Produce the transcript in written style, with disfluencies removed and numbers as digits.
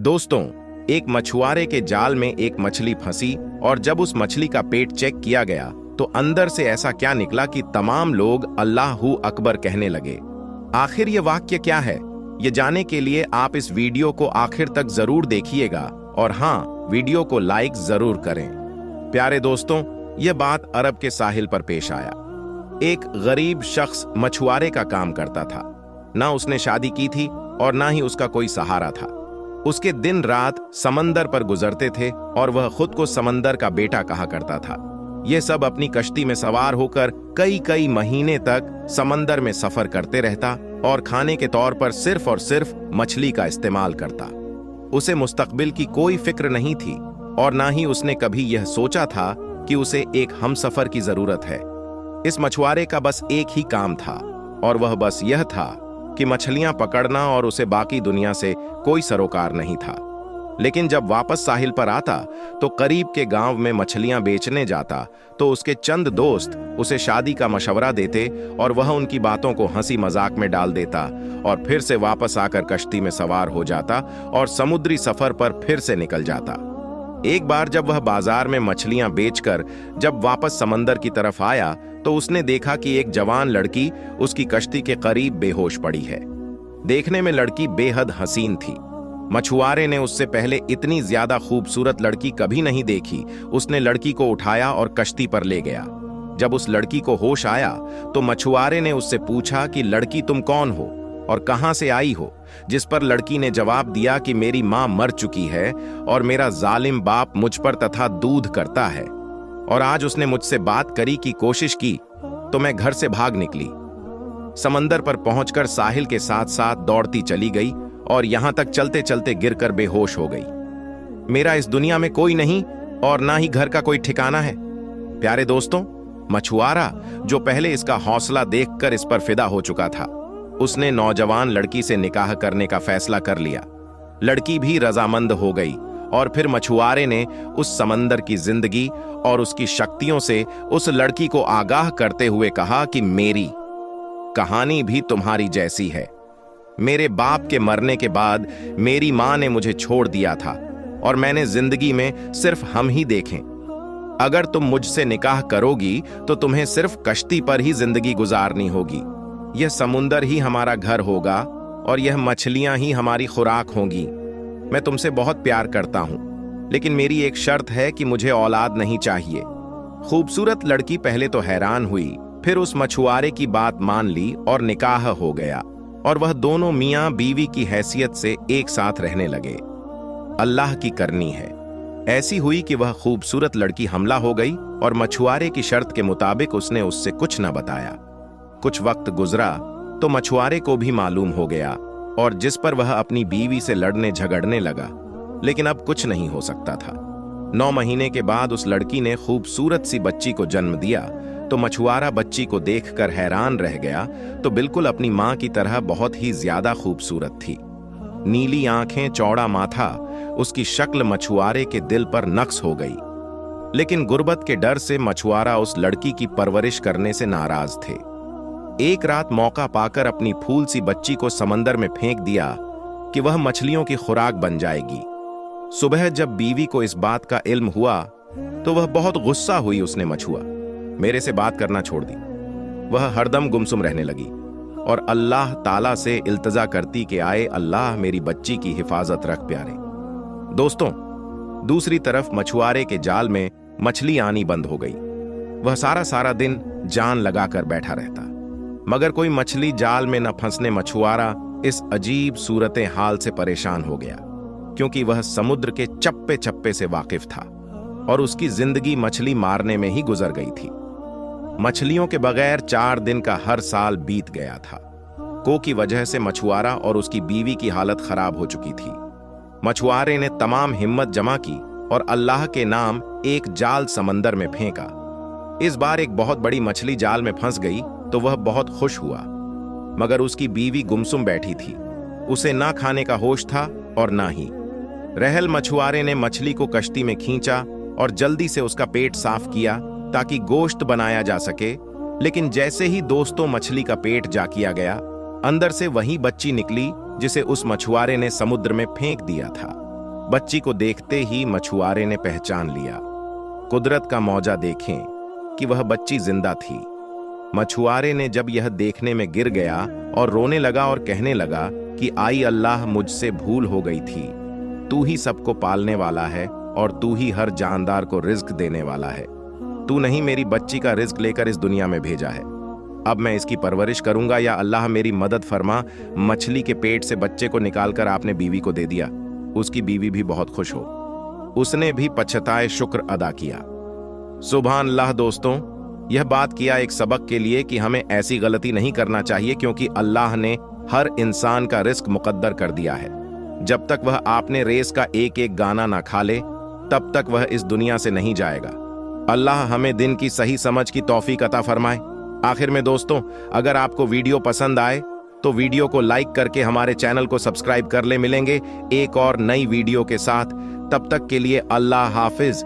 दोस्तों, एक मछुआरे के जाल में एक मछली फंसी और जब उस मछली का पेट चेक किया गया तो अंदर से ऐसा क्या निकला कि तमाम लोग अल्लाहू अकबर कहने लगे। आखिर ये वाक्य क्या है, ये जानने के लिए आप इस वीडियो को आखिर तक जरूर देखिएगा और हाँ, वीडियो को लाइक जरूर करें। प्यारे दोस्तों, यह बात अरब के साहिल पर पेश आया। एक गरीब शख्स मछुआरे का काम करता था। ना उसने शादी की थी और ना ही उसका कोई सहारा था। उसके दिन रात समंदर पर गुजरते थे और वह खुद को समंदर का बेटा कहा करता था। यह सब अपनी कश्ती में सवार होकर कई कई महीने तक समंदर में सफर करते रहता और खाने के तौर पर सिर्फ और सिर्फ मछली का इस्तेमाल करता। उसे मुस्तकबिल की कोई फिक्र नहीं थी और ना ही उसने कभी यह सोचा था कि उसे एक हमसफर की जरूरत है। इस मछुआरे का बस एक ही काम था और वह बस यह था कि मछलियां पकड़ना और उसे बाकी दुनिया से कोई सरोकार नहीं था। लेकिन जब वापस साहिल पर आता तो करीब के गांव में मछलियां बेचने जाता तो उसके चंद दोस्त उसे शादी का मशवरा देते और वह उनकी बातों को हंसी मजाक में डाल देता और फिर से वापस आकर कश्ती में सवार हो जाता और समुद्री सफर पर फिर से निकल जाता। एक बार जब वह बाजार में मछलियां बेचकर जब वापस समंदर की तरफ आया तो उसने देखा कि एक जवान लड़की उसकी कश्ती के करीब बेहोश पड़ी है। देखने में लड़की बेहद हसीन थी। मछुआरे ने उससे पहले इतनी ज्यादा खूबसूरत लड़की कभी नहीं देखी। उसने लड़की को उठाया और कश्ती पर ले गया। जब उस लड़की को होश आया तो मछुआरे ने उससे पूछा कि लड़की तुम कौन हो और कहां से आई हो, जिस पर लड़की ने जवाब दिया कि मेरी मां मर चुकी है और मेरा जालिम बाप मुझ पर तथा दूध करता है और आज उसने मुझसे बात करी की कोशिश की तो मैं घर से भाग निकली। समंदर पर पहुंचकर साहिल के साथ साथ दौड़ती चली गई और यहां तक चलते चलते गिरकर बेहोश हो गई। मेरा इस दुनिया में कोई नहीं और ना ही घर का कोई ठिकाना है। प्यारे दोस्तों, मछुआरा जो पहले इसका हौसला देखकर इस पर फिदा हो चुका था, उसने नौजवान लड़की से निकाह करने का फैसला कर लिया। लड़की भी रजामंद हो गई और फिर मछुआरे ने उस समंदर की जिंदगी और उसकी शक्तियों से उस लड़की को आगाह करते हुए कहा कि मेरी कहानी भी तुम्हारी जैसी है। मेरे बाप के मरने के बाद मेरी मां ने मुझे छोड़ दिया था और मैंने जिंदगी में सिर्फ हम ही देखें। अगर तुम मुझसे निकाह करोगी तो तुम्हें सिर्फ कश्ती पर ही जिंदगी गुजारनी होगी। यह समुंदर ही हमारा घर होगा और यह मछलियां ही हमारी खुराक होंगी। मैं तुमसे बहुत प्यार करता हूं, लेकिन मेरी एक शर्त है कि मुझे औलाद नहीं चाहिए। खूबसूरत लड़की पहले तो हैरान हुई, फिर उस मछुआरे की बात मान ली और निकाह हो गया और वह दोनों मियां बीवी की हैसियत से एक साथ रहने लगे। अल्लाह की करनी है, ऐसी हुई कि वह खूबसूरत लड़की हमला हो गई और मछुआरे की शर्त के मुताबिक उसने उससे कुछ न बताया। कुछ वक्त गुजरा तो मछुआरे को भी मालूम हो गया और जिस पर वह अपनी बीवी से लड़ने झगड़ने लगा, लेकिन अब कुछ नहीं हो सकता था। 9 महीने के बाद उस लड़की ने खूबसूरत सी बच्ची को जन्म दिया तो मछुआरा बच्ची को देखकर हैरान रह गया। तो बिल्कुल अपनी मां की तरह बहुत ही ज्यादा खूबसूरत थी। नीली आंखें, चौड़ा माथा, उसकी शक्ल मछुआरे के दिल पर नक्श हो गई। लेकिन गुर्बत के डर से मछुआरा उस लड़की की परवरिश करने से नाराज थे। एक रात मौका पाकर अपनी फूल सी बच्ची को समंदर में फेंक दिया कि वह मछलियों की खुराक बन जाएगी। सुबह जब बीवी को इस बात का इल्म हुआ तो वह बहुत गुस्सा हुई। उसने मछुआ मेरे से बात करना छोड़ दी। वह हरदम गुमसुम रहने लगी और अल्लाह ताला से इल्तजा करती कि आए अल्लाह मेरी बच्ची की हिफाजत रख प्यारे। दोस्तों, दूसरी तरफ मछुआरे के जाल में मछली आनी बंद हो गई। वह सारा दिन जान लगाकर बैठा रहता, मगर कोई मछली जाल में न फंसने मछुआरा इस अजीब सूरत हाल से परेशान हो गया, क्योंकि वह समुद्र के चप्पे चप्पे से वाकिफ था और उसकी जिंदगी मछली मारने में ही गुजर गई थी। मछलियों के बगैर 4 दिन का हर साल बीत गया था। को की वजह से मछुआरा और उसकी बीवी की हालत खराब हो चुकी थी। मछुआरे ने तमाम हिम्मत जमा की और अल्लाह के नाम एक जाल समंदर में फेंका। इस बार एक बहुत बड़ी मछली जाल में फंस गई तो वह बहुत खुश हुआ, मगर उसकी बीवी गुमसुम बैठी थी। उसे ना खाने का होश था और ना ही रहल। मछुआरे ने मछली को कश्ती में खींचा और जल्दी से उसका पेट साफ किया ताकि गोश्त बनाया जा सके। लेकिन जैसे ही दोस्तों मछली का पेट जा किया गया, अंदर से वही बच्ची निकली जिसे उस मछुआरे ने समुद्र में फेंक दिया था। बच्ची को देखते ही मछुआरे ने पहचान लिया। कुदरत का मौजा देखें कि वह बच्ची जिंदा थी। मछुआरे ने जब यह देखने में गिर गया और रोने लगा और कहने लगा कि आई अल्लाह, मुझसे भूल हो गई थी। तू ही सबको पालने वाला है और तू ही हर जानदार को रिज्क देने वाला है। तू नहीं मेरी बच्ची का रिज्क लेकर इस दुनिया में भेजा है। अब मैं इसकी परवरिश करूंगा, या अल्लाह मेरी मदद फरमा। मछली के पेट से बच्चे को निकालकर आपने बीवी को दे दिया। उसकी बीवी भी बहुत खुश हो। उसने भी पछताए शुक्र अदा किया। सुभान अल्लाह। दोस्तों, यह बात किया एक सबक के लिए कि हमें ऐसी गलती नहीं करना चाहिए, क्योंकि अल्लाह ने हर इंसान का रिस्क मुकद्दर कर दिया है। जब तक वह आपने रेस का एक एक गाना ना खा ले, तब तक वह इस दुनिया से नहीं जाएगा। अल्लाह हमें दिन की सही समझ की तौफीक अता फरमाए। आखिर में दोस्तों, अगर आपको वीडियो पसंद आए तो वीडियो को लाइक करके हमारे चैनल को सब्सक्राइब कर ले। मिलेंगे एक और नई वीडियो के साथ। तब तक के लिए अल्लाह हाफिज।